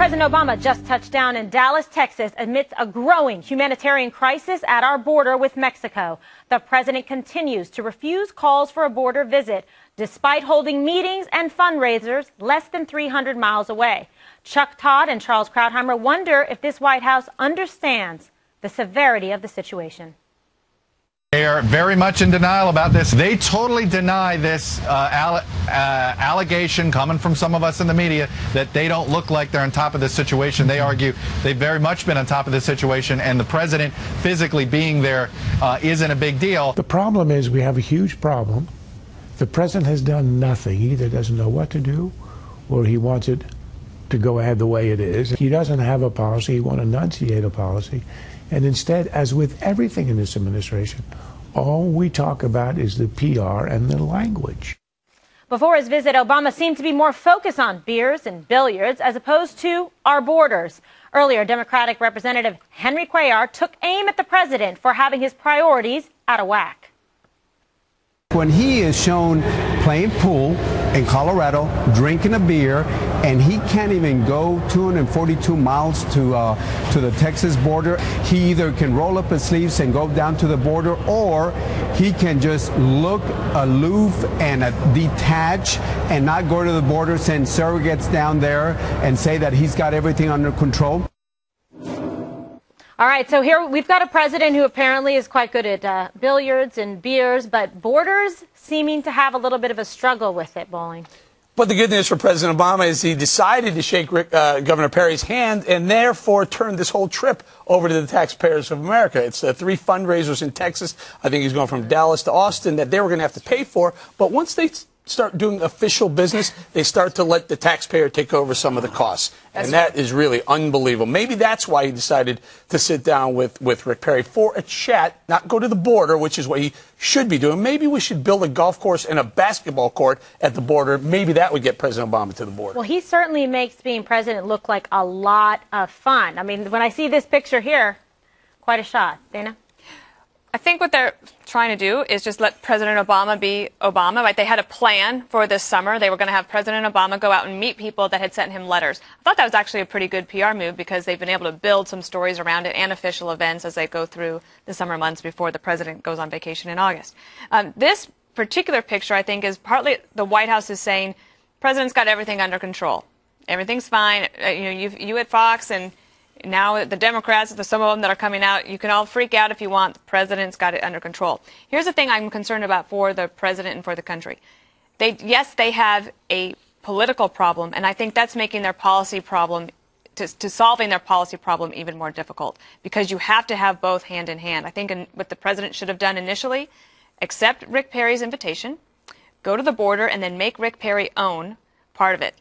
President Obama just touched down in Dallas, Texas, amidst a growing humanitarian crisis at our border with Mexico. The president continues to refuse calls for a border visit, despite holding meetings and fundraisers less than 300 miles away. Chuck Todd and Charles Krauthammer wonder if this White House understands the severity of the situation. They are very much in denial about this. They totally deny this allegation coming from some of us in the media that they don't look like they're on top of this situation. They argue they've very much been on top of this situation, and the president physically being there isn't a big deal. The problem is we have a huge problem. The president has done nothing. He either doesn't know what to do or he wants it to go ahead the way it is. He doesn't have a policy. He won't enunciate a policy. And instead, as with everything in this administration, all we talk about is the PR and the language. Before his visit, Obama seemed to be more focused on beers and billiards as opposed to our borders. Earlier, Democratic Representative Henry Cuellar took aim at the president for having his priorities out of whack. When he is shown playing pool in Colorado, drinking a beer, and he can't even go 242 miles to the Texas border, he either can roll up his sleeves and go down to the border, or he can just look aloof and detach and not go to the border, send surrogates down there and say that he's got everything under control. All right, so here we've got a president who apparently is quite good at billiards and beers, but borders seeming to have a little bit of a struggle with it, Bowling. But the good news for President Obama is he decided to shake Governor Perry's hand and therefore turned this whole trip over to the taxpayers of America. It's the 3 fundraisers in Texas. I think he's going from Dallas to Austin that they were going to have to pay for. But once they start doing official business, they start to let the taxpayer take over some of the costs. And that is really unbelievable. Maybe that's why he decided to sit down with Rick Perry for a chat, not go to the border, which is what he should be doing. Maybe we should build a golf course and a basketball court at the border. Maybe that would get President Obama to the border. Well, he certainly makes being president look like a lot of fun. I mean, when I see this picture here, quite a shot. Dana? I think what they're trying to do is just let President Obama be Obama. Like, they had a plan for this summer. They were going to have President Obama go out and meet people that had sent him letters. I thought that was actually a pretty good PR move because they've been able to build some stories around it and official events as they go through the summer months before the president goes on vacation in August. This particular picture, I think, is partly the White House is saying, President's got everything under control. Everything's fine. You at Fox and now the Democrats, there's some of them that are coming out, you can all freak out if you want. The president's got it under control. Here's the thing I'm concerned about for the president and for the country. Yes, they have a political problem, and I think that's making their policy problem, to solving their policy problem even more difficult, because you have to have both hand in hand. I think what the president should have done initially, accept Rick Perry's invitation, go to the border, and then make Rick Perry own part of it.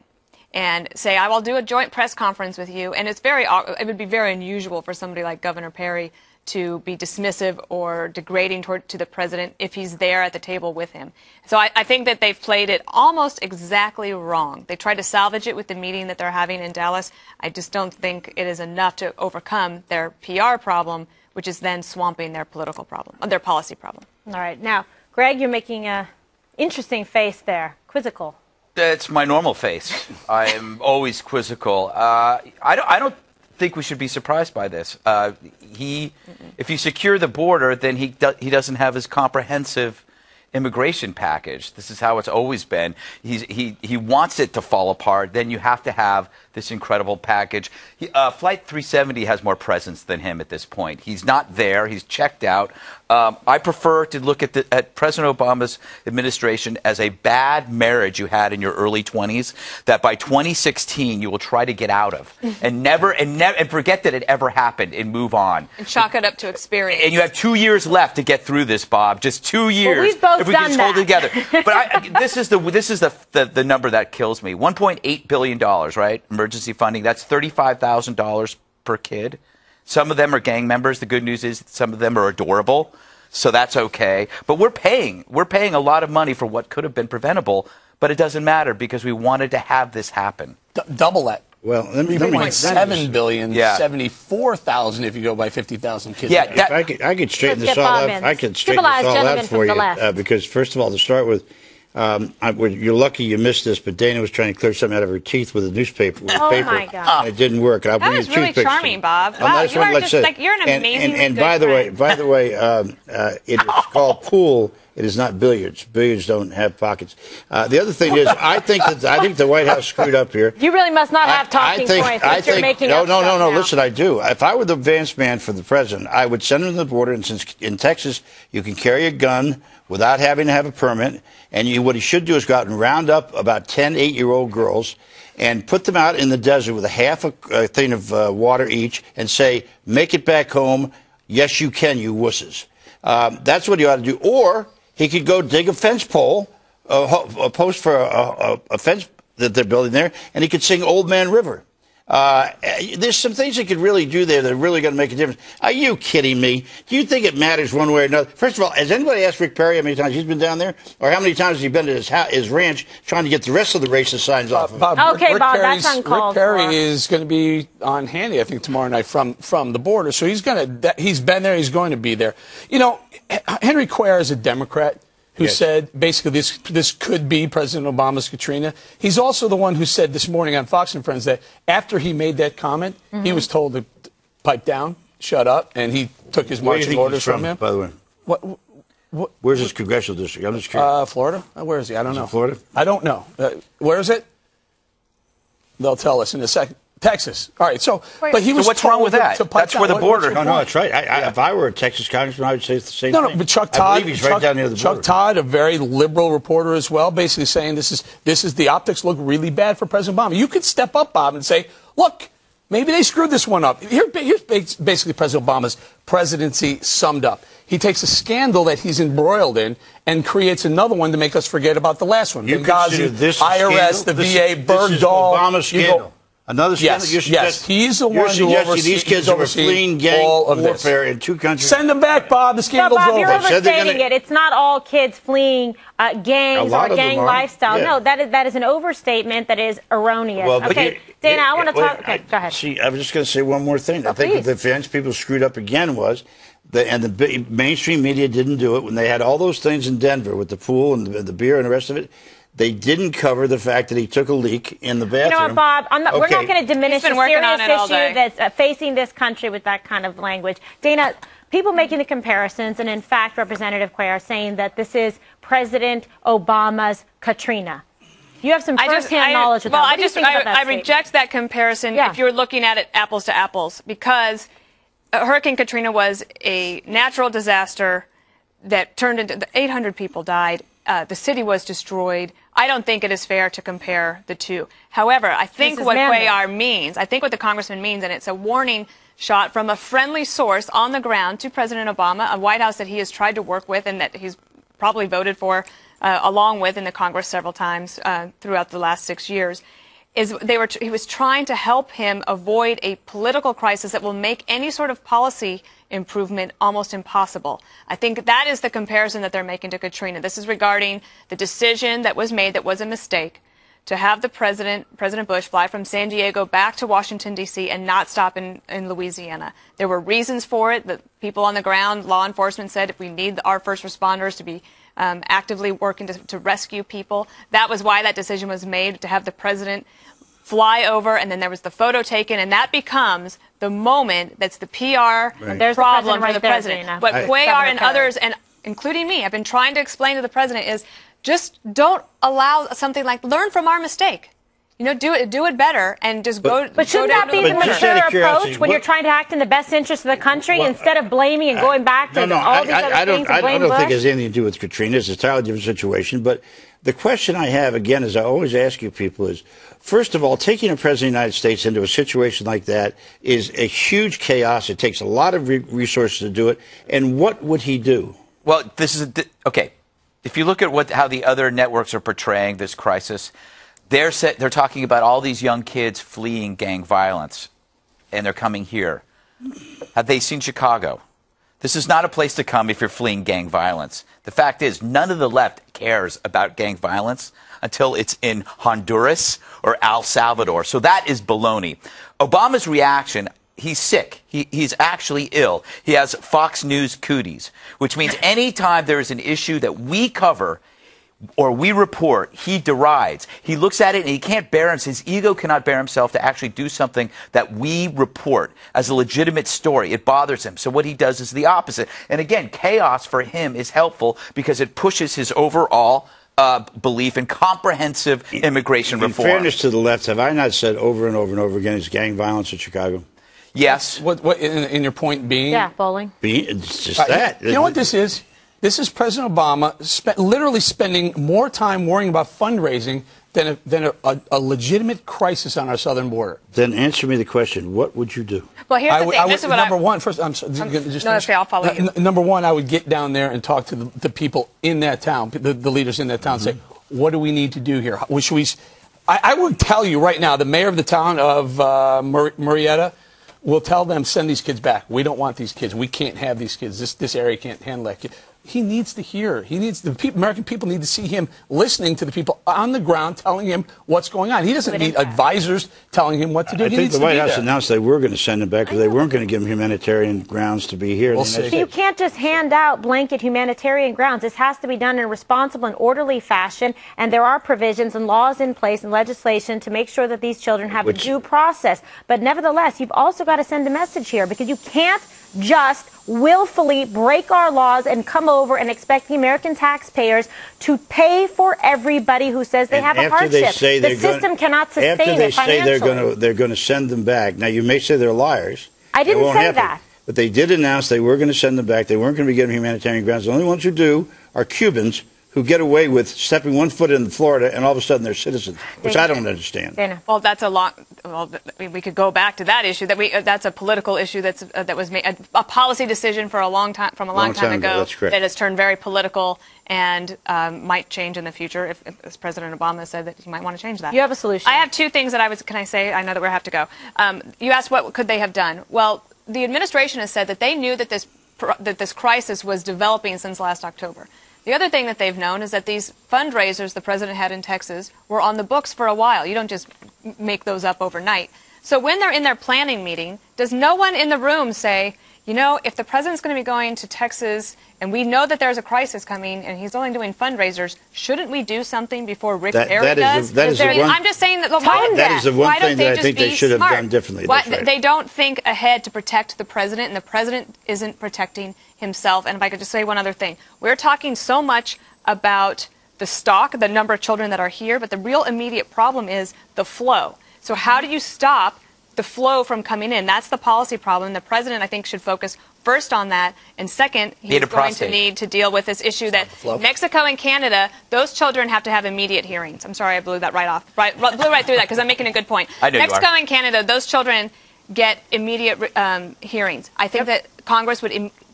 And say, I will do a joint press conference with you. And it would be very unusual for somebody like Governor Perry to be dismissive or degrading to the president if he's there at the table with him. So I think that they've played it almost exactly wrong. They tried to salvage it with the meeting that they're having in Dallas. I just don't think it is enough to overcome their PR problem, which is then swamping their political problem, their policy problem. All right. Now, Greg, you're making an interesting face there, quizzical. It's my normal face. I am always quizzical. I don't think we should be surprised by this. If you secure the border, then he doesn't have his comprehensive immigration package. This is how it's always been. He wants it to fall apart. Then you have to have this incredible package. Flight 370 has more presence than him at this point. He's not there. He's checked out. I prefer to look at President Obama's administration as a bad marriage you had in your early 20s that by 2016 you will try to get out of and forget that it ever happened and move on. And chalk it up to experience. And you have 2 years left to get through this, Bob. Just 2 years. Well, we've both if we done can just that. hold it together. But this is the number that kills me. $1.8 billion, right? Emergency funding. That's $35,000 per kid. Some of them are gang members. The good news is some of them are adorable, so that's okay. But we're paying a lot of money for what could have been preventable, but it doesn't matter because we wanted to have this happen. Double that. Well, $3.7 billion, yeah. 74,000 if you go by 50,000 kids. Yeah, I could straighten this all out. I could straighten this all out for you because, first of all, to start with, You're lucky you missed this, but Dana was trying to clear something out of her teeth with a newspaper. My God! And it didn't work. And That was really charming, Bob. Wow, you are just like you're an amazing. And by the way, it is called pool. It is not billiards. Billiards don't have pockets. The other thing is, I think the White House screwed up here. You really must not have talking points. You're making up stuff now. Listen, I do. If I were the advance man for the president, I would send him to the border. And since in Texas you can carry a gun without having to have a permit, and what he should do is go out and round up about 10 8-year-old girls and put them out in the desert with a half a thing of water each, and say, "Make it back home. Yes, you can, you wusses." That's what he ought to do. Or he could go dig a fence pole, a post for a fence that they're building there, and he could sing Old Man River. There's some things he could really do there that are really going to make a difference. Are you kidding me? Do you think it matters one way or another? First of all, has anybody asked Rick Perry how many times he's been down there? Or how many times has he been to his ranch trying to get the rest of the racist signs off of it? Okay, Bob, that's uncalled for. Rick Perry is going to be on handy, I think, tomorrow night from the border. So he's been there, he's going to be there. You know, Henry Cuellar is a Democrat who said basically this could be President Obama's Katrina. He's also the one who said this morning on Fox and Friends that after he made that comment, he was told to pipe down, shut up, and he took his marching orders from him. By the way, where's his congressional district? I'm just curious. Florida. Where is he? I don't know. Florida? I don't know. Where is it? They'll tell us in a second. Texas. All right. So, but he was. So what's wrong with that? That's where the border. No, that's right. If I were a Texas congressman, I would say it's the same thing. No, but Chuck Todd. I believe he's right down near the border. Chuck Todd, a very liberal reporter as well, basically saying this is the optics look really bad for President Obama. You could step up, Bob, and say, look, maybe they screwed this one up. Here's basically President Obama's presidency summed up. He takes a scandal that he's embroiled in and creates another one to make us forget about the last one. Benghazi, IRS, the VA, Bergdahl. Obama's scandal. Another scandal? Yes, he's the one who oversees these kids who were fleeing gang warfare in 2 countries. Send them back, Bob. The scandal's Bob, over. You're overstating it. It's not all kids fleeing gangs or gang lifestyle. Yeah. No, that is an overstatement that is erroneous. Well, okay, Dana, I want to talk. Okay, go ahead. See, I was just going to say one more thing. I think that the defense people screwed up again was, the mainstream media didn't do it when they had all those things in Denver with the pool and the beer and the rest of it. They didn't cover the fact that he took a leak in the bathroom. You know what, Bob? We're not going to diminish the serious issue that's facing this country with that kind of language. Dana, people making the comparisons, and in fact, Representative Cuellar saying that this is President Obama's Katrina. You have some first-hand knowledge of that. Well, I reject that comparison if you're looking at it apples to apples, because Hurricane Katrina was a natural disaster that turned into 800 people died. The city was destroyed. I don't think it is fair to compare the two. However, I think what Cuellar means, I think what the congressman means, and it's a warning shot from a friendly source on the ground to President Obama, a White House that he has tried to work with and that he's probably voted for along with in the Congress several times throughout the last 6 years, he was trying to help him avoid a political crisis that will make any sort of policy improvement almost impossible. I think that is the comparison that they're making to Katrina. This is regarding the decision that was made that was a mistake to have the President Bush, fly from San Diego back to Washington, D.C. and not stop in Louisiana. There were reasons for it. The people on the ground, law enforcement said we need our first responders to be actively working to rescue people. That was why that decision was made, to have the President fly over, and then there was the photo taken, and that becomes the moment that's the PR problem for the President. What Cuellar and others, and including me, have been trying to explain to the President is just don't allow something like learn from our mistake. You know, do it better, and just go. But shouldn't that be the mature approach when you're trying to act in the best interest of the country instead of blaming and going back to all these other things and blame Bush? I don't think it has anything to do with Katrina. It's a entirely different situation. But the question I have, again, as I always ask you people, is, first of all, taking a president of the United States into a situation like that is a huge chaos. It takes a lot of resources to do it. And what would he do? Well, this is okay. If you look at how the other networks are portraying this crisis, they're talking about all these young kids fleeing gang violence, and they're coming here. Have they seen Chicago? This is not a place to come if you're fleeing gang violence. The fact is, none of the left cares about gang violence until it's in Honduras or El Salvador. So that is baloney. Obama's reaction, he's sick. He's actually ill. He has Fox News cooties, which means anytime there is an issue that we cover, or we report, he derides. He looks at it and he can't bear himself. His ego cannot bear himself to actually do something that we report as a legitimate story. It bothers him. So what he does is the opposite. And again, chaos for him is helpful because it pushes his overall belief in comprehensive immigration reform. In fairness to the left, have I not said over and over and over again it's gang violence in Chicago? Yes. What in your point being? Yeah, bowling. It's just that. You know what this is? This is President Obama literally spending more time worrying about fundraising than a legitimate crisis on our southern border. Then answer me the question. What would you do? Well, here's the thing. This is what number one, first, I'm sorry. No, okay, I'll follow you. Number one, I would get down there and talk to the people in that town, the leaders in that town, and say, what do we need to do here? I would tell you right now, the mayor of the town of Marietta will tell them, send these kids back. We don't want these kids. We can't have these kids. This area can't handle that kid. He needs to hear. American people need to see him listening to the people on the ground telling him what's going on. He doesn't need advisors telling him what to do. I think the White House announced they were going to send him back because they weren't going to give him humanitarian grounds to be here. We'll see. So you can't just hand out blanket humanitarian grounds. This has to be done in a responsible and orderly fashion, and there are provisions and laws in place and legislation to make sure that these children have a due process. But nevertheless, you've also got to send a message here because you can't just willfully break our laws and come over and expect the American taxpayers to pay for everybody who says they have a hardship. The system cannot sustain it financially. After they say they're going to send them back. Now, you may say they're liars. I didn't say that. But they did announce they were going to send them back. They weren't going to be given humanitarian grounds. The only ones who do are Cubans who get away with stepping one foot in Florida and all of a sudden they're citizens, which I don't understand. Well, that's we could go back to that issue. That's a political issue that was made, a policy decision for a long time ago. That's correct. That has turned very political and might change in the future if as President Obama said that he might want to change that. You have a solution. I have two things that can I say? I know that we have to go. You asked what could they have done. Well, the administration has said that they knew that this crisis was developing since last October. The other thing that they've known is that these fundraisers the president had in Texas were on the books for a while. You don't just make those up overnight. So when they're in their planning meeting, does no one in the room say, you know, if the president's going to be going to Texas and we know that there's a crisis coming and he's only doing fundraisers, shouldn't we do something before Rick Perry does? I'm just saying that that is the one thing that I think they should have done differently. They don't think ahead to protect the president, and the president isn't protecting himself. And if I could just say one other thing. We're talking so much about the stock, the number of children that are here, but the real immediate problem is the flow. So how do you stop the flow from coming in? That's the policy problem. The president, I think, should focus first on that, and second, he's going to need to deal with this issue that Mexico and Canada, those children have to have immediate hearings. I'm sorry I blew that blew right through that because I'm making a good point. Mexico and Canada, those children get immediate hearings. I think that Congress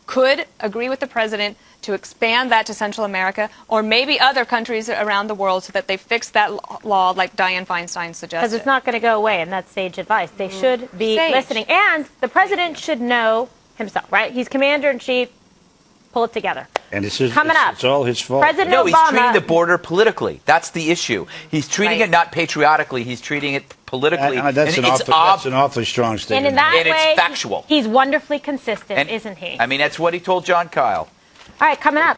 could agree with the president to expand that to Central America or maybe other countries around the world so that they fix that law like Dianne Feinstein suggested. Because it's not going to go away, and that's sage advice. They should be listening. And the president should know himself, right? He's commander-in-chief. Pull it together. And it's all his fault. President Obama, he's treating the border politically. That's the issue. He's treating it not patriotically. He's treating it politically. That's an awfully strong statement. And in that way, it's factual. He's wonderfully consistent, isn't he? I mean, that's what he told John Kyle. All right, coming up.